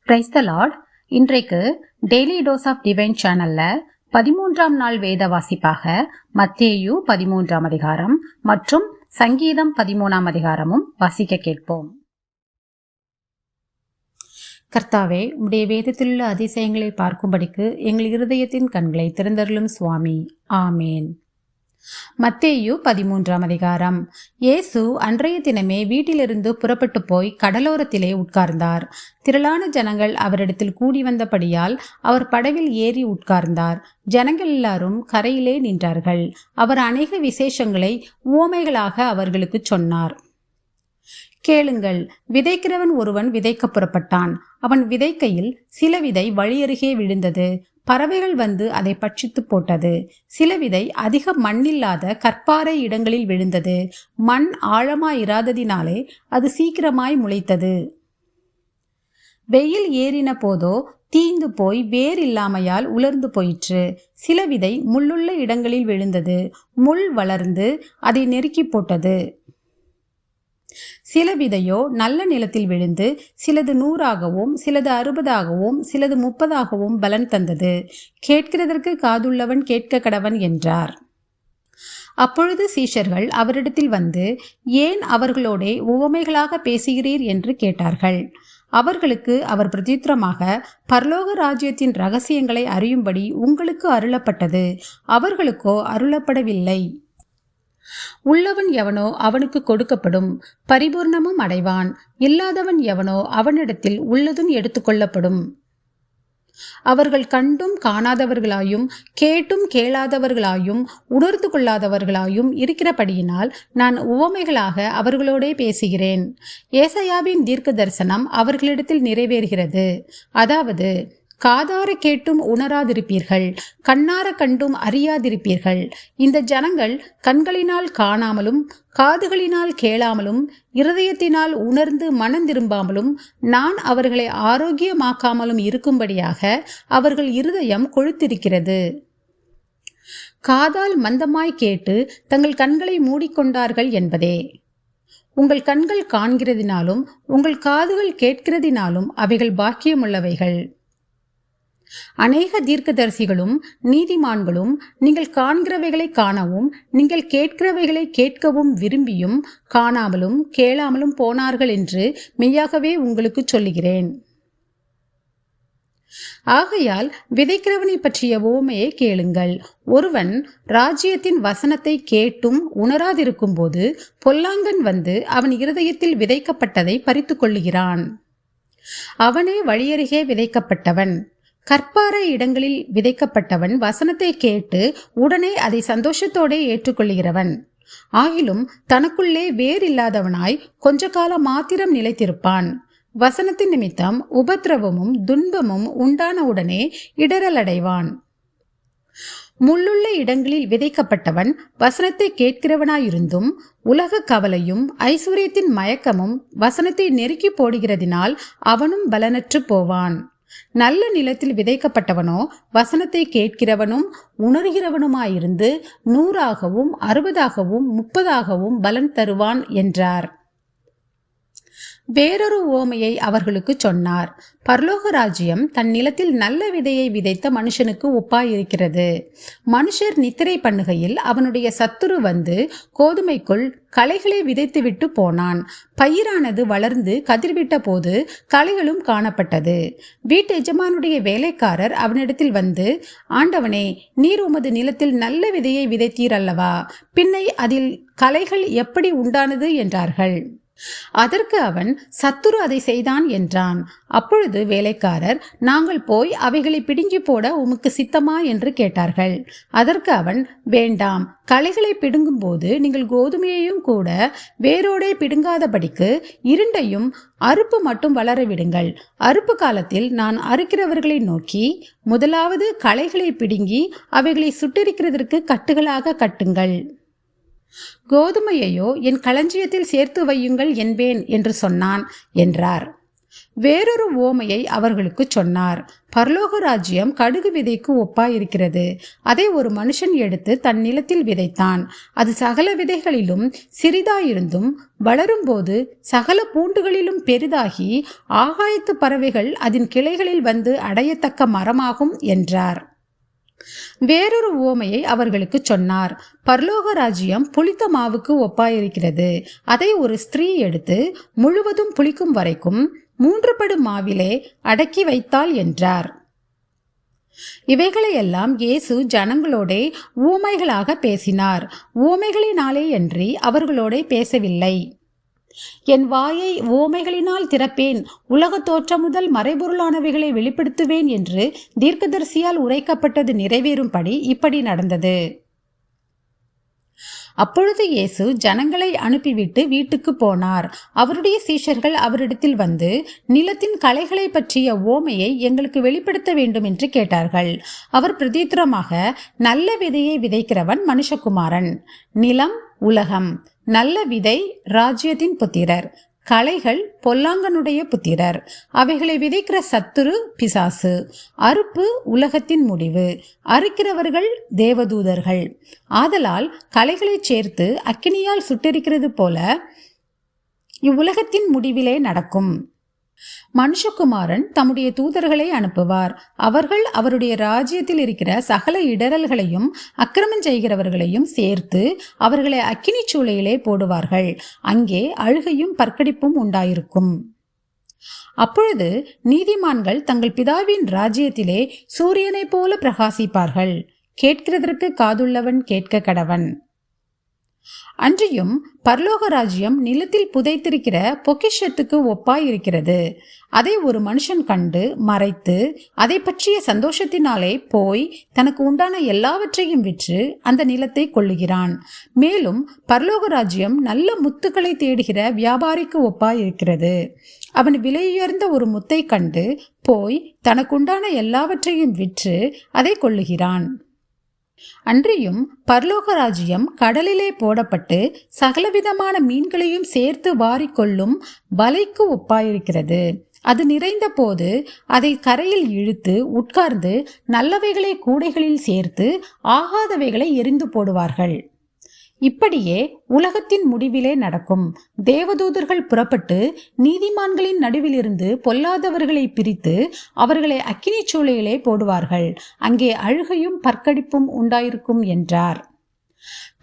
Praise the Lord. இன்றைக்கு daily dose of divine சேனல்ல 13ஆம் நாள் வேத வாசிப்பாக மத்தேயு 13ஆம் அதிகாரம் மற்றும் சங்கீதம் 13ஆம் அதிகாரமும் வாசிக்க கேட்போம். கர்த்தாவே, உம்முடைய வேதத்திலுள்ள அதிசயங்களை பார்க்கும்படிக்கு எங்கள் இருதயத்தின் கண்களை திறந்தருளும் சுவாமி. ஆமேன். மத்தேயு 13ஆம் அதிகாரம். இயேசு அன்றைய தினமே வீட்டிலிருந்து புறப்பட்டு போய் கடலோரத்திலே உட்கார்ந்தார். திரளான ஜனங்கள் அவரிடத்தில் கூடி வந்தபடியால் அவர் படவில் ஏறி உட்கார்ந்தார். ஜனங்கள் எல்லாரும் கரையிலே நின்றார்கள். அவர் அநேக விசேஷங்களை உவமைகளாக அவர்களுக்கு சொன்னார். கேளுங்கள். விதைக்கிறவன் ஒருவன் விதைக்க புறப்பட்டான். அவன் விதைக்கையில் சில விதை வழியருகே விழுந்தது. பறவைகள் வந்து அதை பட்சித்து போட்டது. சில விதை அதிக மண்ணில்லாத கற்பாறை இடங்களில் விழுந்தது. மண் ஆழமாயிராததினாலே அது சீக்கிரமாய் முளைத்தது. வெயில் ஏறின போதோ தீந்து போய் வேர் இல்லாமையால் உலர்ந்து போயிற்று. சில விதை முள்ளுள்ள இடங்களில் விழுந்தது. முள் வளர்ந்து அதை நெருக்கி போட்டது. சில விதையோ நல்ல நிலத்தில் விழுந்து சிலது 100ஆகவும் சிலது 60ஆகவும் சிலது 30ஆகவும் பலன் தந்தது. கேட்கிறதற்கு காதுள்ளவன் கேட்க கடவன் என்றார். அப்பொழுது சீஷர்கள் அவரிடத்தில் வந்து, ஏன் அவர்களோடே உவமைகளாக பேசுகிறீர் என்று கேட்டார்கள். அவர்களுக்கு அவர் பிரதியுத்தரமாக, பரலோக ராஜ்யத்தின் இரகசியங்களை அறியும்படி உங்களுக்கு அருளப்பட்டது, அவர்களுக்கோ அருளப்படவில்லை. உள்ளவன் எவனோ அவனுக்கு கொடுக்கப்படும், பரிபூர்ணமும் அடைவான். இல்லாதவன் எவனோ அவனிடத்தில் உள்ளதும் எடுத்துக்கொள்ளப்படும். அவர்கள் கண்டும் காணாதவர்களாயும் கேட்டும் கேளாதவர்களாயும் உணர்ந்து கொள்ளாதவர்களாயும் இருக்கிறபடியினால் நான் உவமைகளாக அவர்களோடே பேசுகிறேன். ஏசாயாவின் தீர்க்க தரிசனம் அவர்களிடத்தில் நிறைவேறுகிறது. அதாவது, காதார கேட்டும் உணராதிருப்பீர்கள், கண்ணார கண்டும் அறியாதிருப்பீர்கள். இந்த ஜனங்கள் கண்களினால் காணாமலும் காதுகளினால் கேளாமலும் இருதயத்தினால் உணர்ந்து மனந்திரும்பாமலும் நான் அவர்களை ஆரோக்கியமாக்காமலும் இருக்கும்படியாக அவர்கள் இருதயம் கொழுத்திருக்கிறது. காதால் மந்தமாய் கேட்டு தங்கள் கண்களை மூடிக்கொண்டார்கள் என்பதே. உங்கள் கண்கள் காண்கிறதினாலும் உங்கள் காதுகள் கேட்கிறதினாலும் அவைகள் பாக்கியமுள்ளவைகள். அநேக தீர்க்கதரிசிகளும் நீதிமான்களும் நீங்கள் காண்கிறவைகளை காணவும் நீங்கள் கேட்கிறவைகளை கேட்கவும் விரும்பியும் காணாமலும் கேளாமலும் போனார்கள் என்று மெய்யாகவே உங்களுக்கு சொல்லுகிறேன். ஆகையால் விதைக்கிறவனை பற்றிய உவமையை கேளுங்கள். ஒருவன் ராஜ்யத்தின் வசனத்தை கேட்டும் உணராதிருக்கும் போது பொல்லாங்கன் வந்து அவன் இருதயத்தில் விதைக்கப்பட்டதை பறித்து கொள்ளுகிறான். அவனே வழியருகே விதைக்கப்பட்டவன். கற்பாறை இடங்களில் விதைக்கப்பட்டவன் வசனத்தை கேட்டு உடனே அதை சந்தோஷத்தோടെ ஏற்றுக்கொள்கிறவன். ஆகிலும் தனக்குள்ளே வேறில்லாதவனாய் கொஞ்ச காலம் மாத்திரம் நிலைத்திருப்பான். வசனத்தின் நிமித்தம் உபத்திரவமும் துன்பமும் உண்டான உடனே இடரலடைவான். முள்ளுள்ள இடங்களில் விதைக்கப்பட்டவன் வசனத்தை கேட்கிறவனாயிருந்தும் உலக கவலையும் ஐஸ்வர்யத்தின் மயக்கமும் வசனத்தை நெருக்கி போடுகிறதினால் அவனும் பலனற்று போவான். நல்ல நிலத்தில் விதைக்கப்பட்டவனோ வசனத்தை கேட்கிறவனும் உணர்கிறவனுமாயிருந்து 100ஆகவும் 60ஆகவும் 30ஆகவும் பலன் தருவான் என்றார். வேறொரு உவமையை அவர்களுக்கு சொன்னார். பரலோக ராஜ்யம் தன் நிலத்தில் நல்ல விதையை விதைத்த மனுஷனுக்கு ஒப்பாயிருக்கிறது. மனுஷர் நித்திரை பண்ணுகையில் அவனுடைய சத்துரு வந்து கோதுமைக்குள் களைகளை விதைத்துவிட்டு போனான். பயிரானது வளர்ந்து கதிர்விட்ட போது களைகளும் காணப்பட்டது. வீட்டு எஜமானுடைய வேலைக்காரர் அவனிடத்தில் வந்து, ஆண்டவனே, நீர் உமது நிலத்தில் நல்ல விதையை விதைத்தீர் அல்லவா? பின்னை அதில் களைகள் எப்படி உண்டானது என்றார்கள். அதற்கு அவன், சத்துரு அதை செய்தான் என்றான். அப்பொழுது வேலைக்காரர், நாங்கள் போய் அவைகளை பிடுங்கி போட உமக்கு சித்தமா என்று கேட்டார்கள். அதற்கு அவன், வேண்டாம், களைகளை பிடுங்கும் போது நீங்கள் கோதுமையையும் கூட வேரோடே பிடுங்காதபடிக்கு இருண்டையும் அறுப்பு மட்டும் வளர விடுங்கள். அறுப்பு காலத்தில் நான் அறுக்கிறவர்களை நோக்கி, முதலாவது களைகளை பிடுங்கி அவைகளை சுட்டெரிக்கிறதற்கு கட்டுகளாக கட்டுங்கள். கோதுமையையோ என் களஞ்சியத்தில் சேர்த்து வையுங்கள் என்பேன் என்று சொன்னான் என்றார். வேறொரு ஓமையை அவர்களுக்கு சொன்னார். பரலோக ராஜ்யம் கடுகு விதைக்கு ஒப்பாயிருக்கிறது. அதை ஒரு மனுஷன் எடுத்து தன் நிலத்தில் விதைத்தான். அது சகல விதைகளிலும் சிறிதாயிருந்தும் வளரும்போது சகல பூண்டுகளிலும் பெரிதாகி ஆகாயத்து பறவைகள் அதன் கிளைகளில் வந்து அடையத்தக்க மரமாகும் என்றார். வேறொரு ஓமையை அவர்களுக்கு சொன்னார். பரலோக ராஜ்யம் புளித்த மாவுக்கு ஒப்பாயிருக்கிறது. அதை ஒரு ஸ்திரீ எடுத்து முழுவதும் புளிக்கும் வரைக்கும் 3 படு மாவிலே அடக்கி வைத்தாள் என்றார். இவைகளையெல்லாம் இயேசு ஜனங்களோடே ஊமைகளாக பேசினார். ஊமைகளினாலே அன்றி அவர்களோடே பேசவில்லை. என் வாயை ஓமைகளினால் திறப்பேன், உலக தோற்றம் முதல் மறைபொருளானவைகளை வெளிப்படுத்துவேன் என்று தீர்க்கதரிசியால் உரைக்கப்பட்டது நிறைவேறும்படி இப்படி நடந்தது. அப்பொழுது இயேசு ஜனங்களை அனுப்பிவிட்டு வீட்டுக்கு போனார். அவருடைய சீஷர்கள் அவரிடத்தில் வந்து, நிலத்தின் களைகளை பற்றிய ஓமையை எங்களுக்கு வெளிப்படுத்த வேண்டும் என்று கேட்டார்கள். அவர் பிரதியுத்தரமாக, நல்ல விதையை விதைக்கிறவன் மனுஷகுமாரன். நிலம் உலகம். நல்ல விதை ராஜ்யத்தின் புத்திரர், களைகள் பொல்லாங்கனுடைய புத்திரர். அவைகளை விதைக்கிற சத்துரு பிசாசு. அறுப்பு உலகத்தின் முடிவு, அறுக்கிறவர்கள் தேவதூதர்கள். ஆதலால் களைகளைச் சேர்த்து அக்கினியால் சுட்டெரிக்கிறது போல இவ்வுலகத்தின் முடிவிலே நடக்கும். மனுஷகுமாரன் தம்முடைய தூதர்களை அனுப்புவார். அவர்கள் அவருடைய ராஜ்யத்தில் இருக்கிற சகல இடரல்களையும் அக்கிரமம் செய்கிறவர்களையும் சேர்த்து அவர்களை அக்கினி சூளையிலே போடுவார்கள். அங்கே அழுகையும் பற்கடிப்பும் உண்டாயிருக்கும். அப்பொழுது நீதிமான்கள் தங்கள் பிதாவின் ராஜ்யத்திலே சூரியனைப் போல பிரகாசிப்பார்கள். கேட்கிறதற்கு காதுள்ளவன் கேட்க கடவன். அன்றியும் பரலோக ராஜ்யம் நிலத்தில் புதைத்திருக்கிற பொக்கிஷத்துக்கு ஒப்பாயிருக்கிறது. அதை ஒரு மனுஷன் கண்டு மறைத்து அதை பற்றிய சந்தோஷத்தினாலே போய் தனக்கு உண்டான எல்லாவற்றையும் விற்று அந்த நிலத்தை கொள்ளுகிறான். மேலும் பரலோக ராஜ்யம் நல்ல முத்துக்களை தேடுகிற வியாபாரிக்கு ஒப்பாயிருக்கிறது. அவன் விலையுயர்ந்த ஒரு முத்தை கண்டு போய் தனக்குண்டான எல்லாவற்றையும் விற்று அதை கொள்ளுகிறான். அன்றியும் பரலோக ராஜ்யம் கடலிலே போடப்பட்டு சகலவிதமான மீன்களையும் சேர்த்து வாரிக்கொள்ளும் வலைக்கு ஒப்பாயிருக்கிறது. அது நிறைந்த போது அதை கரையில் இழுத்து உட்கார்ந்து நல்லவைகளை கூடைகளில் சேர்த்து ஆகாதவைகளை எரிந்து போடுவார்கள். இப்படியே உலகத்தின் முடிவிலே நடக்கும். தேவதூதர்கள் புறப்பட்டு நீதிமான்களின் நடுவிலிருந்து பொல்லாதவர்களை பிரித்து அவர்களை அக்கினி சூளையிலே போடுவார்கள். அங்கே அழுகையும் பற்கடிப்பும் உண்டாயிருக்கும் என்றார்.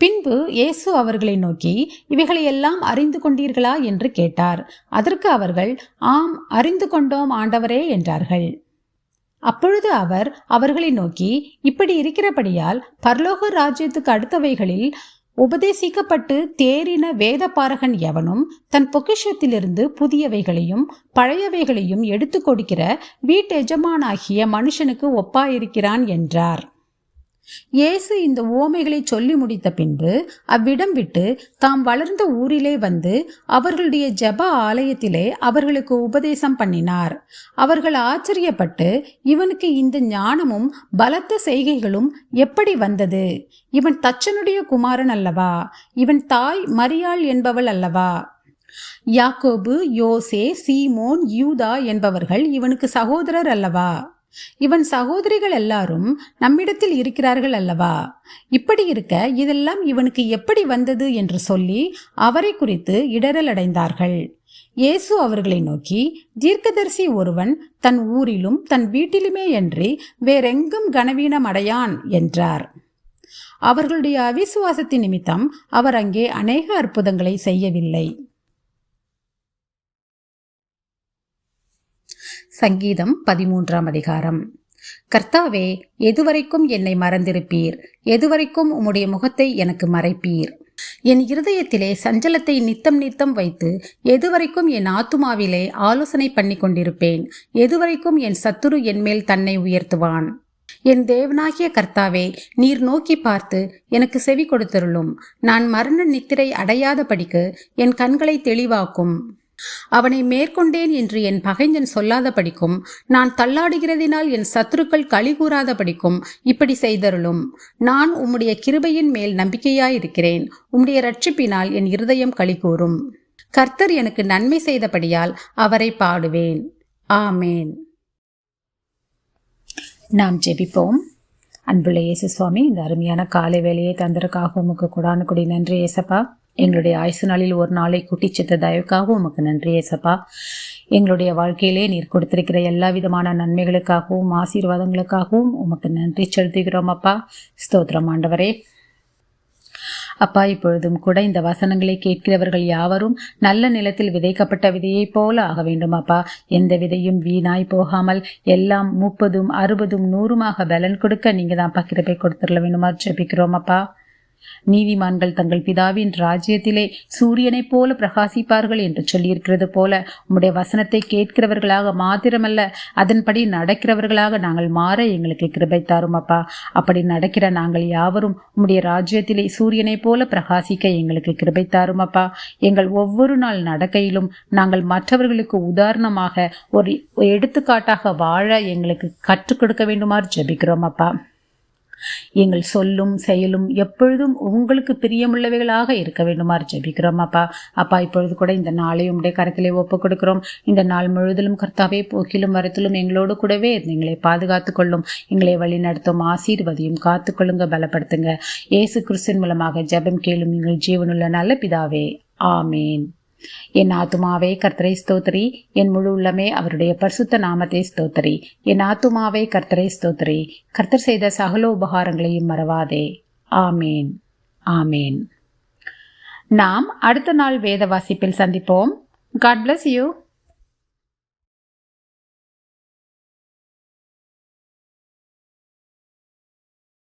பின்பு இயேசு அவர்களை நோக்கி, இவைகளை எல்லாம் அறிந்து கொண்டீர்களா என்று கேட்டார். அதற்கு அவர்கள், ஆம், அறிந்து கொண்டோம் ஆண்டவரே என்றார்கள். அப்பொழுது அவர் அவர்களை நோக்கி, இப்படி இருக்கிறபடியால் பரலோக ராஜ்யத்துக்கு அடுத்தவைகளில் உபதேசிக்கப்பட்டு தேறின வேத பாரகன் எவனும் தன் பொக்கிஷத்திலிருந்து புதியவைகளையும் பழையவைகளையும் எடுத்து கொடுக்கிற வீட்டெஜமானாகிய மனுஷனுக்கு ஒப்பாயிருக்கிறான் என்றார். இயேசு இந்த உவமைகளை சொல்லி முடித்த பின்பு அவ்விடம் விட்டு தாம் வளர்ந்த ஊரிலே வந்து அவர்களுடைய ஜெப ஆலயத்திலே அவர்களுக்கு உபதேசம் பண்ணினார். அவர்கள் ஆச்சரியப்பட்டு, இவனுக்கு இந்த ஞானமும் பலத்த செய்கைகளும் எப்படி வந்தது? இவன் தச்சனுடைய குமாரன் அல்லவா? இவன் தாய் மரியாள் என்பவள் அல்லவா? யாக்கோபு, யோசே, சீமோன், யூதா என்பவர்கள் இவனுக்கு சகோதரர் அல்லவா? இவன் சகோதரிகள் எல்லாரும் நம்மிடத்தில் இருக்கிறார்கள் அல்லவா? இப்படி இருக்க இதெல்லாம் இவனுக்கு எப்படி வந்தது என்று சொல்லி அவரை குறித்து இடரல் அடைந்தார்கள். இயேசு அவர்களை நோக்கி, தீர்க்கதரிசி ஒருவன் தன் ஊரிலும் தன் வீட்டிலுமே அன்றி வேறெங்கும் கனவீனம் அடையான் என்றார். அவர்களுடைய அவிசுவாசத்தின் நிமித்தம் அவர் அங்கே அநேக அற்புதங்களை செய்யவில்லை. சங்கீதம் 13ஆம் அதிகாரம். கர்த்தாவே, எதுவரைக்கும் என்னை மறந்திருப்பீர்? எதுவரைக்கும் உம்முடைய முகத்தை எனக்கு மறைப்பீர்? என் இருதயத்திலே சஞ்சலத்தை நித்தம் நித்தம் வைத்து எதுவரைக்கும் என் ஆத்துமாவிலே ஆலோசனை பண்ணி கொண்டிருப்பேன்? எதுவரைக்கும் என் சத்துரு என் மேல் தன்னை உயர்த்துவான்? என் தேவனாகிய கர்த்தாவே, நீர் நோக்கி பார்த்து எனக்கு செவி கொடுத்தருளும். நான் மரண நித்திரை அடையாதபடிக்கு என் கண்களை தெளிவாக்கும். அவனை மேற்கொண்டேன் என்று என் பகைஞன் சொல்லாத படிக்கும், நான் தள்ளாடுகிறதினால் என் சத்துருக்கள் களி கூறாத படிக்கும் இப்படி செய்தருளும். நான் உம்முடைய கிருபையின் மேல் நம்பிக்கையாயிருக்கிறேன். உம்முடைய இரட்சிப்பினால் என் இருதயம் களி கூறும். கர்த்தர் எனக்கு நன்மை செய்தபடியால் அவரை பாடுவேன். ஆமேன். நாம் ஜெபிப்போம். அன்புள்ள இயேசு சுவாமி, இந்த அருமையான காலை வேலையை தந்ததுக்காக உமக்கு கொடான கொடி நன்றி ஏசப்பா. எங்களுடைய ஆயுசு நாளில் ஒரு நாளை கூட்டிச்சித்த தயவுக்காக உமக்கு நன்றி ஏசப்பா. எங்களுடைய வாழ்க்கையிலே நீர் கொடுத்திருக்கிற எல்லா விதமான நன்மைகளுக்காகவும் ஆசீர்வாதங்களுக்காகவும் உமக்கு நன்றி செலுத்துகிறோம் அப்பா. ஸ்தோத்திரம் ஆண்டவரே. அப்பா, இப்பொழுதும் கூட இந்த வசனங்களை கேட்கிறவர்கள் யாவரும் நல்ல நிலத்தில் விதைக்கப்பட்ட விதையைப் போல ஆக வேண்டும் அப்பா. எந்த விதையும் வீணாய் போகாமல் எல்லாம் 30, 60, 100 பலன் கொடுக்க நீங்க தான் கிருபை கொடுத்துடல வேண்டுமா ஜெபிக்கிறோம் அப்பா. நீதிமான்கள் தங்கள் பிதாவின் ராஜ்யத்திலே சூரியனைப் போல பிரகாசிப்பார்கள் என்று சொல்லியிருக்கிறது போல உம்முடைய வசனத்தை கேட்கிறவர்களாக மாத்திரமல்ல, அதன்படி நடக்கிறவர்களாக நாங்கள் மாற எங்களுக்கு கிருபை தாரும் அப்பா. அப்படி நடக்கிற நாங்கள் யாவரும் உம்முடைய ராஜ்யத்திலே சூரியனைப் போல பிரகாசிக்க எங்களுக்கு கிருபை தாரும் அப்பா. எங்கள் ஒவ்வொரு நாள் நடக்கையிலும் நாங்கள் மற்றவர்களுக்கு உதாரணமாக ஒரு எடுத்துக்காட்டாக வாழ எங்களுக்கு கற்றுக் கொடுக்க வேண்டுமாறு ஜெபிக்கிறோம் அப்பா. எங்கள் சொல்லும் செயலும் எப்பொழுதும் உங்களுக்கு பிரியமுள்ளவைகளாக இருக்க வேண்டுமாறு ஜெபிக்கிறோம் அப்பா. அப்பா, இப்பொழுது கூட இந்த நாளை உடைய கரத்திலே ஒப்புக் கொடுக்கிறோம். இந்த நாள் முழுவதிலும் கர்த்தாவே, போக்கிலும் வரத்திலும் எங்களோடு கூடவே எங்களை பாதுகாத்து கொள்ளும், எங்களை வழி நடத்தும், ஆசீர்வதியும், காத்துக்கொள்ளுங்க, பலப்படுத்துங்க. இயேசு கிறிஸ்துவின் மூலமாக ஜெபம் கேளும் எங்கள் ஜீவனுள்ள நல்ல பிதாவே, ஆமேன். என் ஆத்துமாவே கர்த்தரை ஸ்தோத்திரி, என் முழு உள்ளமே அவருடைய பரிசுத்த நாமத்தை ஸ்தோத்திரி. என் ஆத்துமாவே கர்த்தரை ஸ்தோத்திரி, கர்த்தர் செய்த சகல உபகாரங்களையும் மறவாதே. ஆமேன், ஆமேன். நாம் அடுத்த நாள் வேத வாசிப்பில் சந்திப்போம். God bless you.